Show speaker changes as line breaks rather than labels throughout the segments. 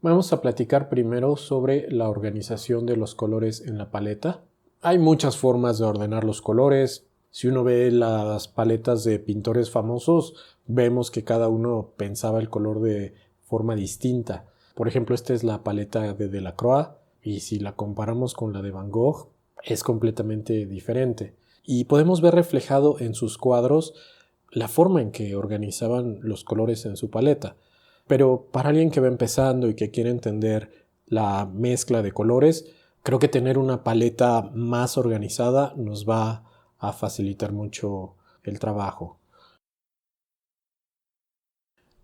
Vamos a platicar primero sobre la organización de los colores en la paleta. Hay muchas formas de ordenar los colores. Si uno ve las paletas de pintores famosos, vemos que cada uno pensaba el color de forma distinta. Por ejemplo, esta es la paleta de Delacroix y si la comparamos con la de Van Gogh, es completamente diferente. Y podemos ver reflejado en sus cuadros la forma en que organizaban los colores en su paleta. Pero para alguien que va empezando y que quiere entender la mezcla de colores, creo que tener una paleta más organizada nos va a facilitar mucho el trabajo.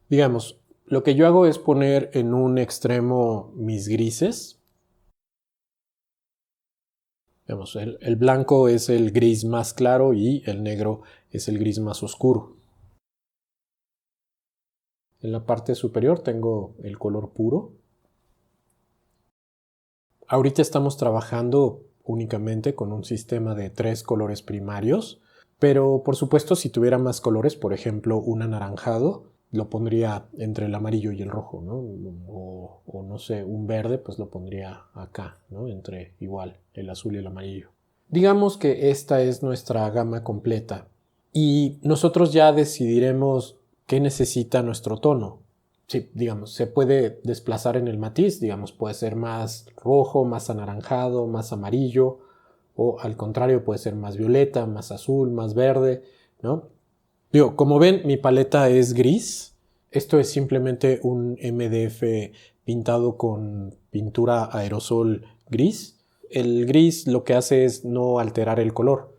Digamos, lo que yo hago es poner en un extremo mis grises. Digamos, el blanco es el gris más claro y el negro es el gris más oscuro. En la parte superior tengo el color puro. Ahorita estamos trabajando únicamente con un sistema de 3 colores primarios, pero por supuesto si tuviera más colores, por ejemplo un anaranjado, lo pondría entre el amarillo y el rojo, ¿no? O no sé, un verde, pues lo pondría acá, ¿no? Entre igual el azul y el amarillo. Digamos que esta es nuestra gama completa y nosotros ya decidiremos qué necesita nuestro tono. Sí, digamos, se puede desplazar en el matiz, digamos, puede ser más rojo, más anaranjado, más amarillo, o al contrario, puede ser más violeta, más azul, más verde, ¿no? Digo, como ven, mi paleta es gris. Esto es simplemente un MDF pintado con pintura aerosol gris. El gris lo que hace es no alterar el color.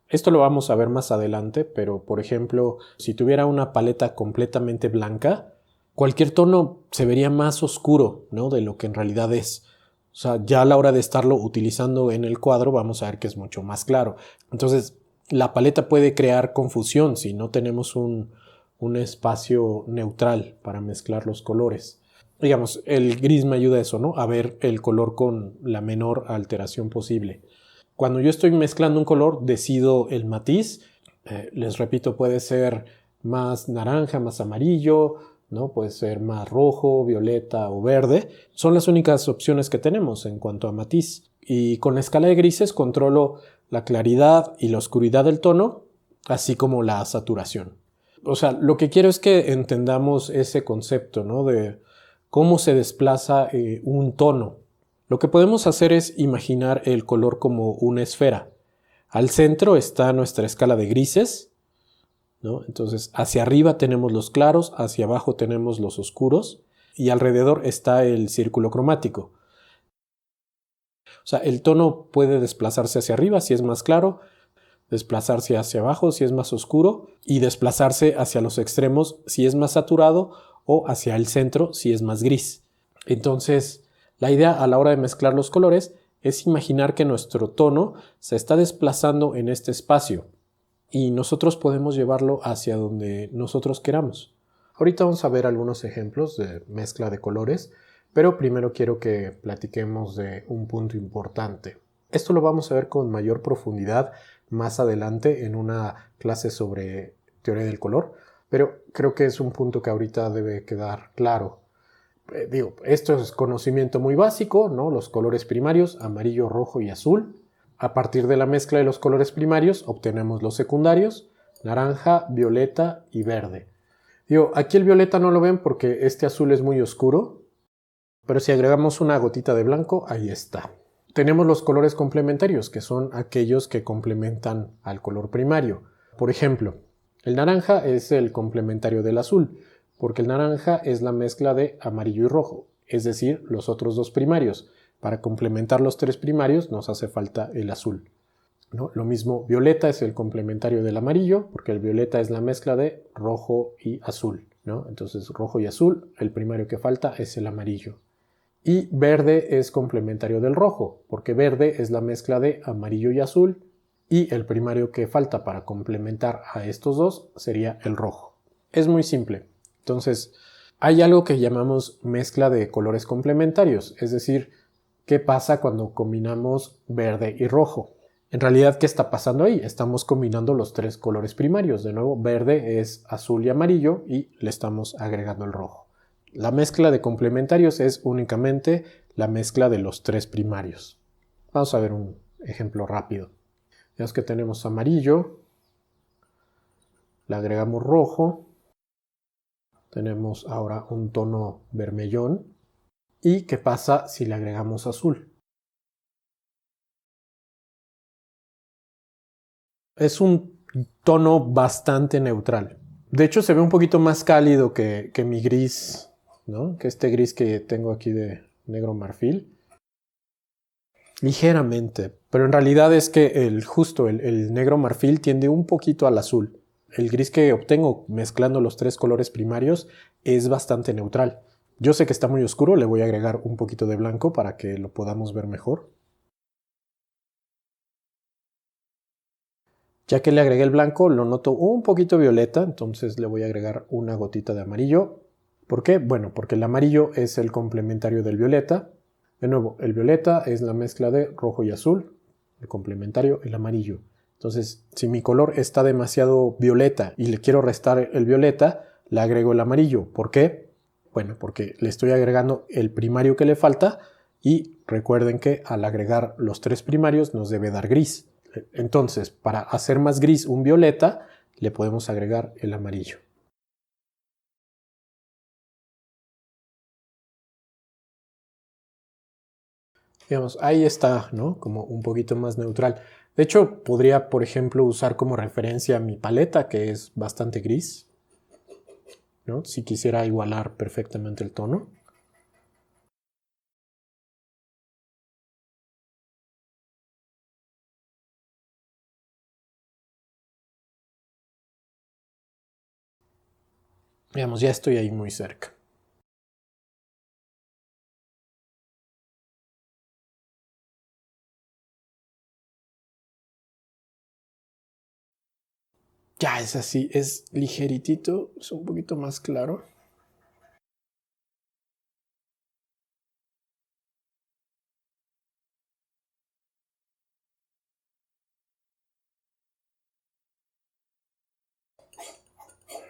Esto lo vamos a ver más adelante, pero por ejemplo, si tuviera una paleta completamente blanca, cualquier tono se vería más oscuro, ¿no? De lo que en realidad es. O sea, ya a la hora de estarlo utilizando en el cuadro vamos a ver que es mucho más claro. Entonces, la paleta puede crear confusión si no tenemos un espacio neutral para mezclar los colores. Digamos, el gris me ayuda a eso, ¿no? A ver el color con la menor alteración posible. Cuando yo estoy mezclando un color, decido el matiz. Les repito, puede ser más naranja, más amarillo, ¿no? Puede ser más rojo, violeta o verde. Son las únicas opciones que tenemos en cuanto a matiz. Y con la escala de grises controlo la claridad y la oscuridad del tono, así como la saturación. O sea, lo que quiero es que entendamos ese concepto, ¿no? De cómo se desplaza un tono. Lo que podemos hacer es imaginar el color como una esfera. Al centro está nuestra escala de grises, ¿no? Entonces, hacia arriba tenemos los claros, hacia abajo tenemos los oscuros y alrededor está el círculo cromático. O sea, el tono puede desplazarse hacia arriba si es más claro, desplazarse hacia abajo si es más oscuro y desplazarse hacia los extremos si es más saturado o hacia el centro si es más gris. Entonces, la idea a la hora de mezclar los colores es imaginar que nuestro tono se está desplazando en este espacio y nosotros podemos llevarlo hacia donde nosotros queramos. Ahorita vamos a ver algunos ejemplos de mezcla de colores, pero primero quiero que platiquemos de un punto importante. Esto lo vamos a ver con mayor profundidad más adelante en una clase sobre teoría del color, pero creo que es un punto que ahorita debe quedar claro. Esto es conocimiento muy básico, ¿no? Los colores primarios, amarillo, rojo y azul. A partir de la mezcla de los colores primarios obtenemos los secundarios, naranja, violeta y verde. Aquí el violeta no lo ven porque este azul es muy oscuro, pero si agregamos una gotita de blanco, ahí está. Tenemos los colores complementarios, que son aquellos que complementan al color primario. Por ejemplo, el naranja es el complementario del azul, porque el naranja es la mezcla de amarillo y rojo, es decir, los otros dos primarios. Para complementar los 3 primarios nos hace falta el azul, ¿no? Lo mismo, violeta es el complementario del amarillo, porque el violeta es la mezcla de rojo y azul, ¿no? Entonces, rojo y azul, el primario que falta es el amarillo. Y verde es complementario del rojo, porque verde es la mezcla de amarillo y azul, y el primario que falta para complementar a estos dos sería el rojo. Es muy simple. Entonces, hay algo que llamamos mezcla de colores complementarios, es decir, ¿qué pasa cuando combinamos verde y rojo? En realidad, ¿qué está pasando ahí? Estamos combinando los 3 colores primarios. De nuevo, verde es azul y amarillo y le estamos agregando el rojo. La mezcla de complementarios es únicamente la mezcla de los tres primarios. Vamos a ver un ejemplo rápido. Ya es que tenemos amarillo, le agregamos rojo, tenemos ahora un tono vermellón. ¿Y qué pasa si le agregamos azul? Es un tono bastante neutral. De hecho, se ve un poquito más cálido que mi gris, ¿no? Que este gris que tengo aquí de negro marfil. Ligeramente, pero en realidad es que el negro marfil tiende un poquito al azul. El gris que obtengo mezclando los tres colores primarios es bastante neutral. Yo sé que está muy oscuro, le voy a agregar un poquito de blanco para que lo podamos ver mejor. Ya que le agregué el blanco, lo noto un poquito violeta, entonces le voy a agregar una gotita de amarillo. ¿Por qué? Bueno, porque el amarillo es el complementario del violeta. De nuevo, el violeta es la mezcla de rojo y azul, el complementario, el amarillo. Entonces, si mi color está demasiado violeta y le quiero restar el violeta, le agrego el amarillo. ¿Por qué? Bueno, porque le estoy agregando el primario que le falta y recuerden que al agregar los tres primarios nos debe dar gris. Entonces, para hacer más gris un violeta, le podemos agregar el amarillo. Digamos, ahí está, ¿no? Como un poquito más neutral. De hecho, podría, por ejemplo, usar como referencia mi paleta, que es bastante gris, ¿no? Si quisiera igualar perfectamente el tono. Digamos, ya estoy ahí muy cerca. Ya es así, es ligeritito, es un poquito más claro.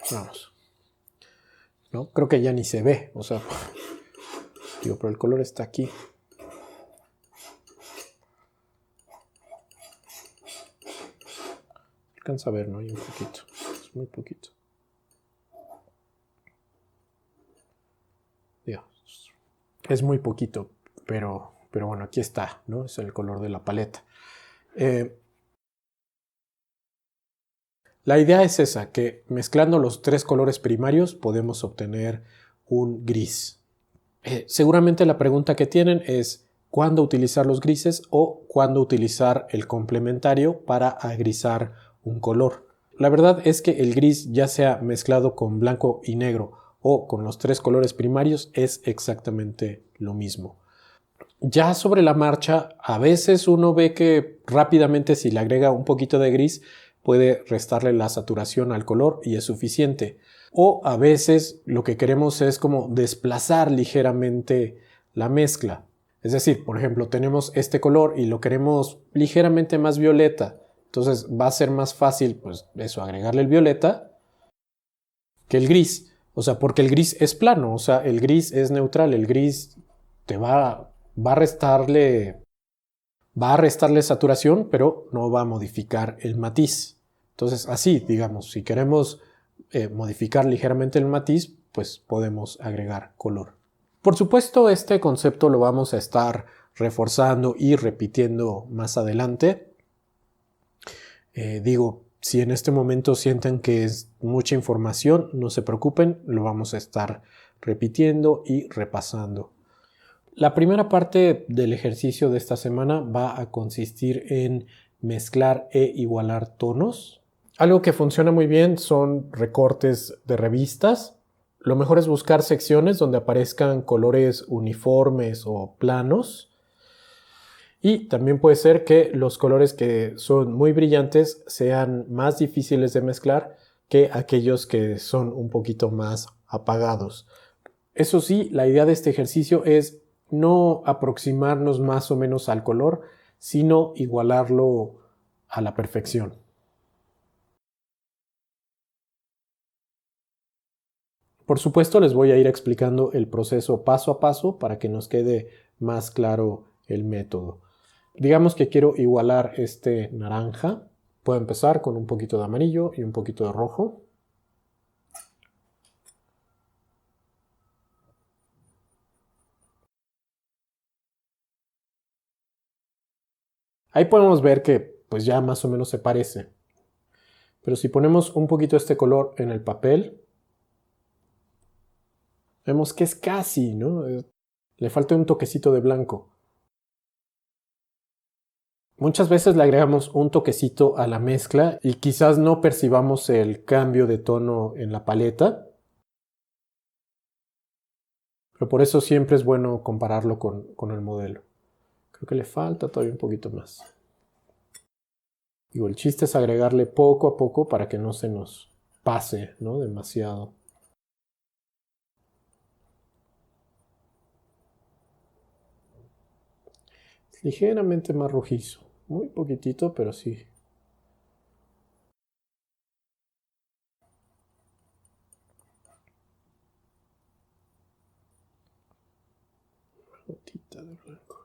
Vamos. ¿No? Creo que ya ni se ve, o sea, digo, pero el color está aquí. Alcanza a ver, ¿no? Hay un poquito, es muy poquito. Digo, es muy poquito, pero bueno, aquí está, ¿no? Es el color de la paleta. La idea es esa, que mezclando los tres colores primarios podemos obtener un gris. Seguramente la pregunta que tienen es cuándo utilizar los grises o cuándo utilizar el complementario para agrisar un color. La verdad es que el gris, ya sea mezclado con blanco y negro o con los tres colores primarios, es exactamente lo mismo. Ya sobre la marcha, a veces uno ve que rápidamente si le agrega un poquito de gris puede restarle la saturación al color y es suficiente. O a veces lo que queremos es como desplazar ligeramente la mezcla. Es decir, por ejemplo, tenemos este color y lo queremos ligeramente más violeta. Entonces va a ser más fácil, pues eso, agregarle el violeta que el gris. O sea, porque el gris es plano, o sea, el gris es neutral, el gris te va a restarle saturación, pero no va a modificar el matiz. Entonces, así, digamos, si queremos modificar ligeramente el matiz, pues podemos agregar color. Por supuesto, este concepto lo vamos a estar reforzando y repitiendo más adelante. Digo, si en este momento sienten que es mucha información, no se preocupen, lo vamos a estar repitiendo y repasando. La primera parte del ejercicio de esta semana va a consistir en mezclar e igualar tonos. Algo que funciona muy bien son recortes de revistas. Lo mejor es buscar secciones donde aparezcan colores uniformes o planos. Y también puede ser que los colores que son muy brillantes sean más difíciles de mezclar que aquellos que son un poquito más apagados. Eso sí, la idea de este ejercicio es no aproximarnos más o menos al color, sino igualarlo a la perfección. Por supuesto, les voy a ir explicando el proceso paso a paso para que nos quede más claro el método. Digamos que quiero igualar este naranja. Puedo empezar con un poquito de amarillo y un poquito de rojo. Ahí podemos ver que pues ya más o menos se parece. Pero si ponemos un poquito de este color en el papel, vemos que es casi, ¿no? Le falta un toquecito de blanco. Muchas veces le agregamos un toquecito a la mezcla y quizás no percibamos el cambio de tono en la paleta, pero por eso siempre es bueno compararlo con el modelo. Creo que le falta todavía un poquito más. Digo, el chiste es agregarle poco a poco para que no se nos pase, ¿no? Demasiado. Es ligeramente más rojizo. Muy poquitito, pero sí. Una gotita de blanco.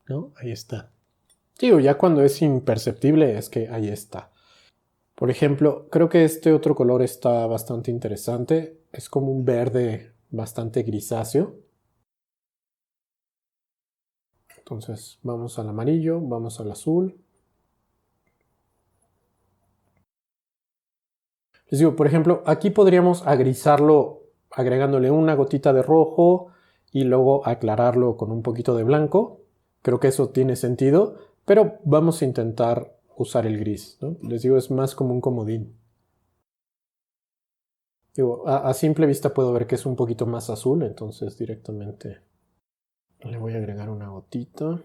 ¿No? Ahí está. Digo, ya cuando es imperceptible es que ahí está. Por ejemplo, creo que este otro color está bastante interesante. Es como un verde bastante grisáceo. Entonces vamos al amarillo, vamos al azul. Les digo, por ejemplo, aquí podríamos agrisarlo agregándole una gotita de rojo y luego aclararlo con un poquito de blanco. Creo que eso tiene sentido, pero vamos a intentar usar el gris, ¿no? Les digo, es más como un comodín. Digo, a simple vista puedo ver que es un poquito más azul, entonces directamente le voy a agregar una gotita.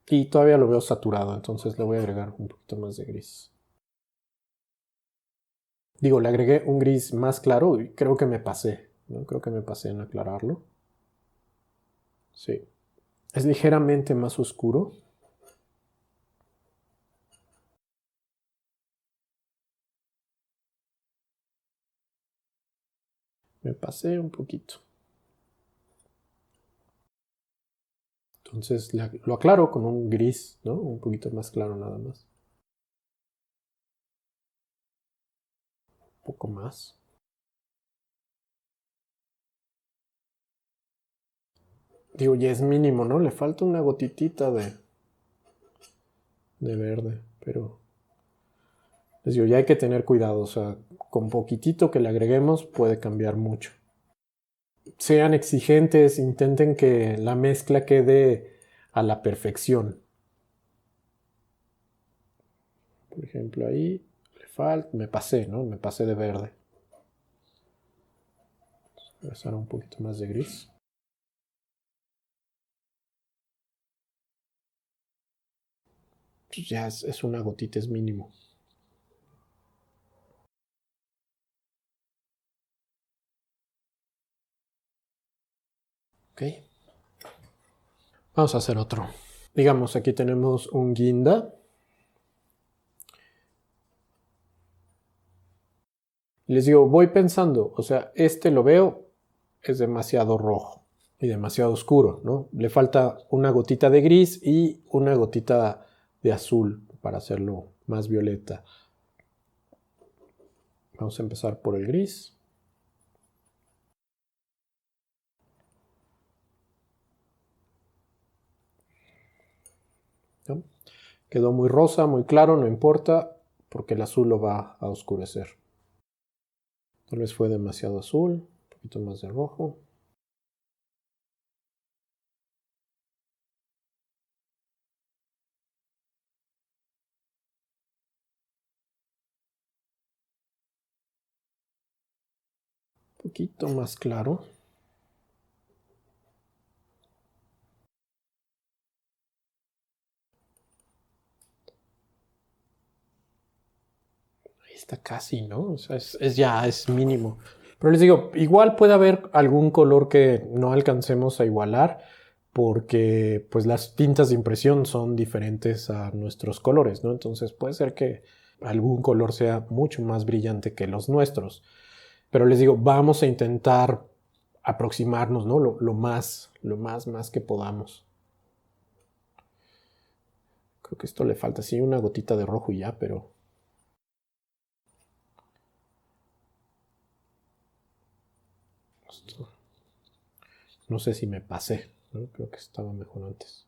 Y todavía lo veo saturado, entonces le voy a agregar un poquito más de gris. Digo, le agregué un gris más claro y creo que me pasé, ¿no? Creo que me pasé en aclararlo. Sí. Es ligeramente más oscuro. Me pasé un poquito. Entonces lo aclaro con un gris, ¿no? Un poquito más claro nada más. Un poco más. Digo, ya es mínimo, ¿no? Le falta una gotitita de verde, pero les digo, ya hay que tener cuidado, o sea, con poquitito que le agreguemos puede cambiar mucho. Sean exigentes, intenten que la mezcla quede a la perfección. Por ejemplo, ahí le falta, me pasé, ¿no? Me pasé de verde. Voy a usar un poquito más de gris. Pues ya es una gotita, es mínimo. Ok. Vamos a hacer otro. Digamos, aquí tenemos un guinda. Les digo, voy pensando, o sea, este lo veo, es demasiado rojo y demasiado oscuro, ¿no? Le falta una gotita de gris y una gotita de azul para hacerlo más violeta. Vamos a empezar por el gris. ¿No? Quedó muy rosa, muy claro, no importa, porque el azul lo va a oscurecer. Tal vez fue demasiado azul, un poquito más de rojo. Un poquito más claro. está casi, ¿no? O sea, es mínimo. Pero les digo, igual puede haber algún color que no alcancemos a igualar porque pues las tintas de impresión son diferentes a nuestros colores, ¿no? Entonces puede ser que algún color sea mucho más brillante que los nuestros. Pero les digo, vamos a intentar aproximarnos, ¿no? Más que podamos. Creo que esto le falta, sí, una gotita de rojo y ya, pero... No sé si me pasé, ¿no? Creo que estaba mejor antes.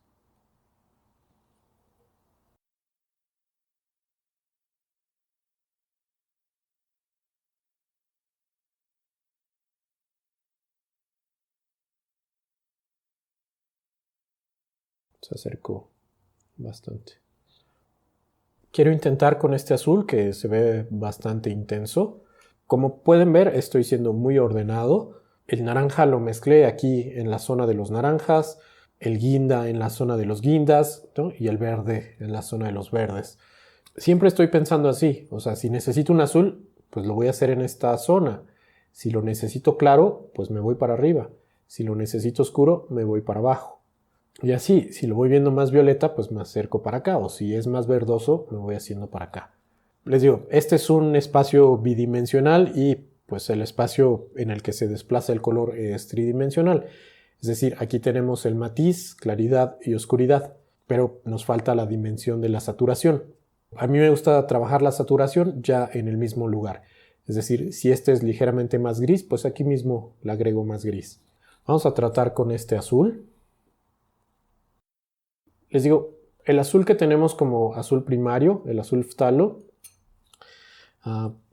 Se acercó bastante. Quiero intentar con este azul que se ve bastante intenso. Como pueden ver, estoy siendo muy ordenado. El naranja lo mezclé aquí en la zona de los naranjas, el guinda en la zona de los guindas, ¿no? Y el verde en la zona de los verdes. Siempre estoy pensando así, o sea, si necesito un azul, pues lo voy a hacer en esta zona. Si lo necesito claro, pues me voy para arriba. Si lo necesito oscuro, me voy para abajo. Y así, si lo voy viendo más violeta, pues me acerco para acá. O si es más verdoso, me voy haciendo para acá. Les digo, este es un espacio bidimensional y pues el espacio en el que se desplaza el color es tridimensional. Es decir, aquí tenemos el matiz, claridad y oscuridad, pero nos falta la dimensión de la saturación. A mí me gusta trabajar la saturación ya en el mismo lugar. Es decir, si este es ligeramente más gris, pues aquí mismo le agrego más gris. Vamos a tratar con este azul. Les digo, el azul que tenemos como azul primario, el azul ftalo,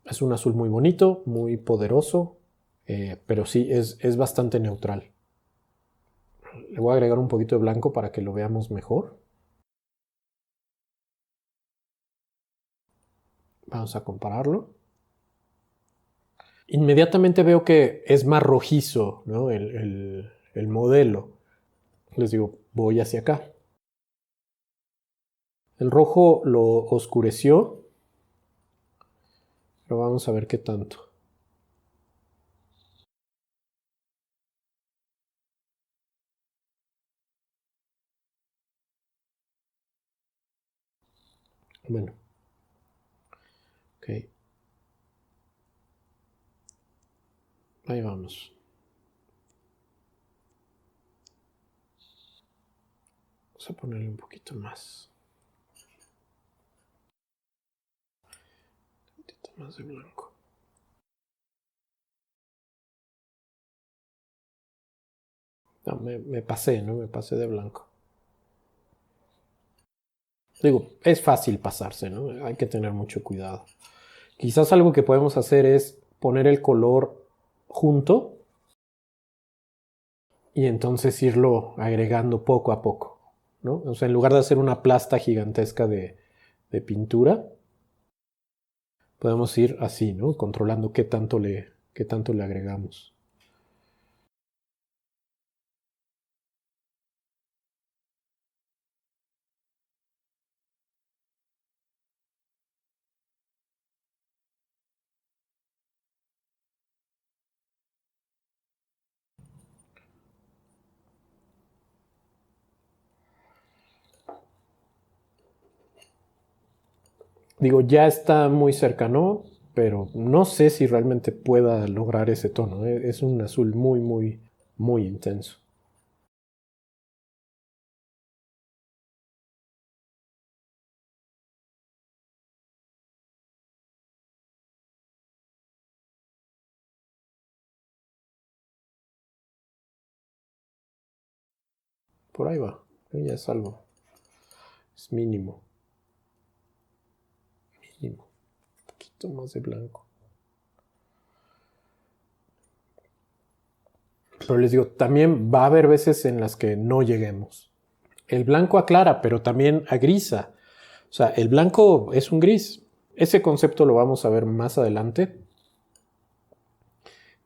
es un azul muy bonito, muy poderoso, pero sí es bastante neutral. Le voy a agregar un poquito de blanco para que lo veamos mejor. Vamos a compararlo. Inmediatamente veo que es más rojizo, ¿no? el modelo. Les digo, voy hacia acá. El rojo lo oscureció, pero vamos a ver qué tanto. Bueno, ok. Ahí vamos. Vamos a ponerle un poquito más. Un poquito más de blanco. No, me pasé, ¿no? Me pasé de blanco. Digo, es fácil pasarse, ¿no? Hay que tener mucho cuidado. Quizás algo que podemos hacer es poner el color junto y entonces irlo agregando poco a poco, ¿no? O sea, en lugar de hacer una plasta gigantesca de pintura, podemos ir así, ¿no? Controlando qué tanto le agregamos. Digo, ya está muy cercano, pero no sé si realmente pueda lograr ese tono. Es un azul muy intenso. Por ahí va. Ya es algo. Es mínimo. Mínimo. Un poquito más de blanco. Pero les digo, también va a haber veces en las que no lleguemos. El blanco aclara, pero también agrisa. O sea, el blanco es un gris. Ese concepto lo vamos a ver más adelante.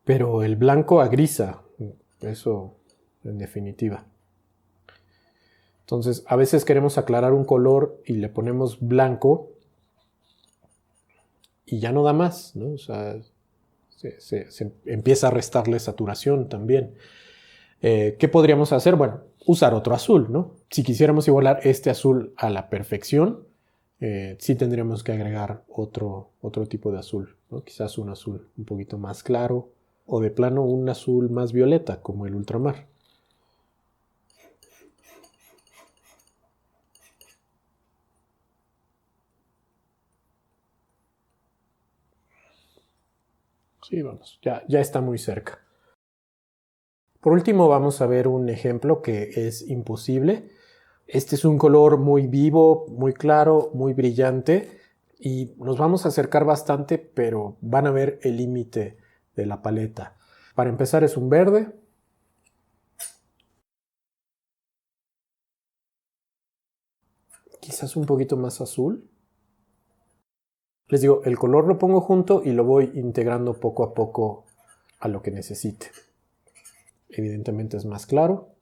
Pero el blanco agrisa. Eso en definitiva. Entonces, a veces queremos aclarar un color y le ponemos blanco y ya no da más, ¿no? O sea, se empieza a restarle saturación también. ¿Qué podríamos hacer? Bueno, usar otro azul, ¿no? Si quisiéramos igualar este azul a la perfección, sí tendríamos que agregar otro tipo de azul, ¿no? Quizás un azul un poquito más claro o de plano un azul más violeta como el ultramar. Sí, vamos, ya está muy cerca. Por último, vamos a ver un ejemplo que es imposible. Este es un color muy vivo, muy claro, muy brillante y nos vamos a acercar bastante, pero van a ver el límite de la paleta. Para empezar es un verde, quizás un poquito más azul. Les digo, el color lo pongo junto y lo voy integrando poco a poco a lo que necesite. Evidentemente es más claro.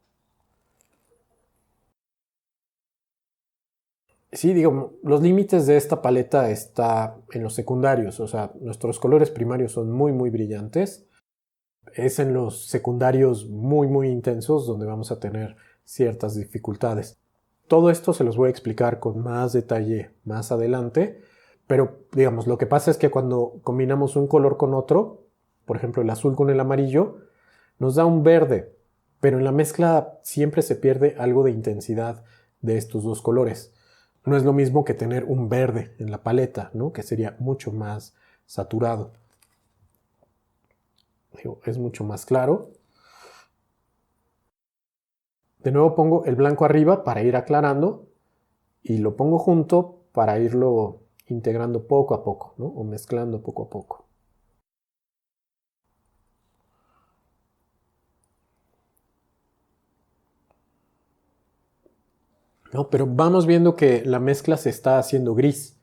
Sí, digo, los límites de esta paleta está en los secundarios, o sea, nuestros colores primarios son muy brillantes. Es en los secundarios muy intensos donde vamos a tener ciertas dificultades. Todo esto se los voy a explicar con más detalle más adelante, pero digamos, lo que pasa es que cuando combinamos un color con otro, por ejemplo el azul con el amarillo, nos da un verde, pero en la mezcla siempre se pierde algo de intensidad de estos dos colores. No es lo mismo que tener un verde en la paleta, ¿no? Que sería mucho más saturado. Es mucho más claro. De nuevo pongo el blanco arriba para ir aclarando y lo pongo junto para irlo integrando poco a poco, ¿no? O mezclando poco a poco. No, pero vamos viendo que la mezcla se está haciendo gris.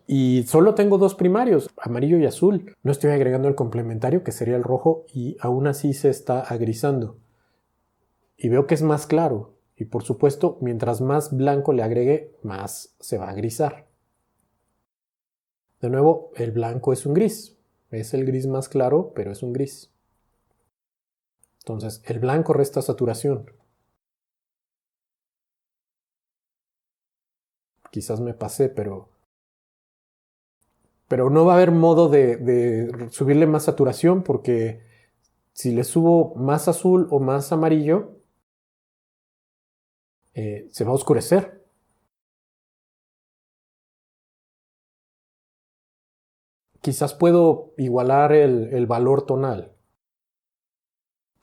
Y solo tengo dos primarios, amarillo y azul. No estoy agregando el complementario, que sería el rojo, y aún así se está agrisando. Y veo que es más claro. Y por supuesto, mientras más blanco le agregue, más se va a grisar. De nuevo, el blanco es un gris. Es el gris más claro, pero es un gris. Entonces, el blanco resta saturación. Quizás me pasé, pero no va a haber modo de subirle más saturación porque si le subo más azul o más amarillo, se va a oscurecer. Quizás puedo igualar el valor tonal.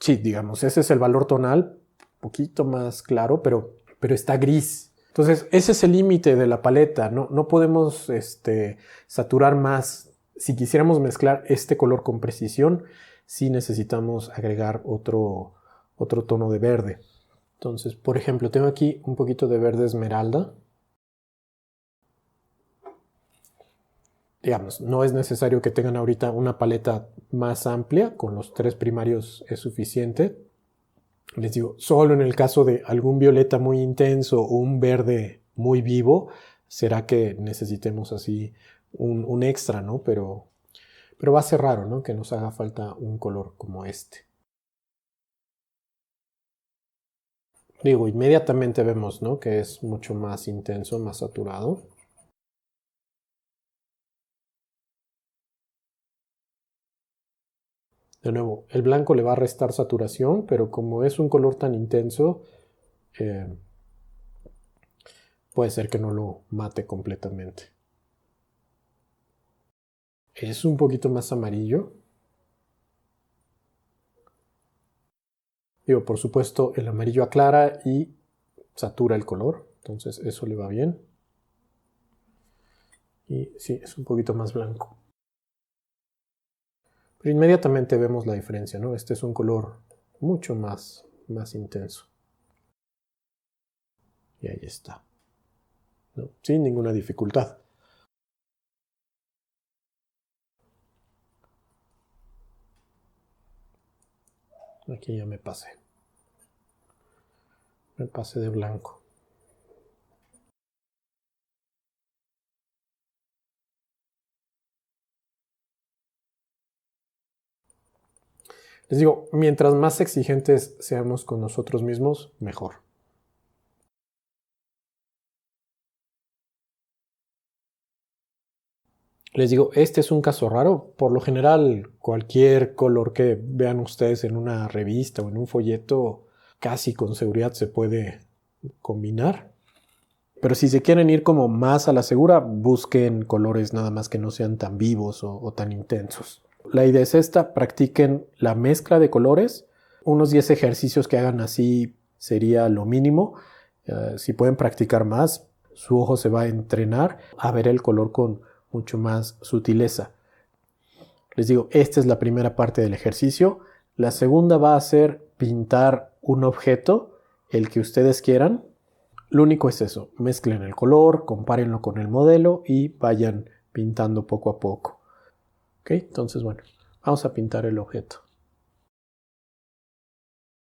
Sí, digamos, ese es el valor tonal, un poquito más claro, pero está gris. Entonces, ese es el límite de la paleta. No podemos saturar más. Si quisiéramos mezclar este color con precisión, sí necesitamos agregar otro tono de verde. Entonces, por ejemplo, tengo aquí un poquito de verde esmeralda. Digamos, no es necesario que tengan ahorita una paleta más amplia, con los tres primarios es suficiente. Les digo, solo en el caso de algún violeta muy intenso o un verde muy vivo, será que necesitemos así un extra, ¿no? Pero va a ser raro, ¿no? Que nos haga falta un color como este. Digo, inmediatamente vemos, ¿no? Que es mucho más intenso, más saturado. De nuevo, el blanco le va a restar saturación, pero como es un color tan intenso, eh, puede ser que no lo mate completamente. Es un poquito más amarillo. Digo, por supuesto, el amarillo aclara y satura el color, entonces eso le va bien. Y sí, es un poquito más blanco. Pero inmediatamente vemos la diferencia, ¿no? Este es un color mucho más intenso. Y ahí está, ¿no? Sin ninguna dificultad. Aquí ya me pasé. Me pasé de blanco. Les digo, mientras más exigentes seamos con nosotros mismos, mejor. Les digo, este es un caso raro. Por lo general, cualquier color que vean ustedes en una revista o en un folleto, casi con seguridad se puede combinar. Pero si se quieren ir como más a la segura, busquen colores nada más que no sean tan vivos o tan intensos. La idea es esta, practiquen la mezcla de colores. Unos 10 ejercicios que hagan así sería lo mínimo. Si pueden practicar más, su ojo se va a entrenar a ver el color con mucho más sutileza. Les digo, esta es la primera parte del ejercicio. La segunda va a ser pintar un objeto, el que ustedes quieran. Lo único es eso, mezclen el color, compárenlo con el modelo y vayan pintando poco a poco. ¿Ok? Entonces, bueno, vamos a pintar el objeto.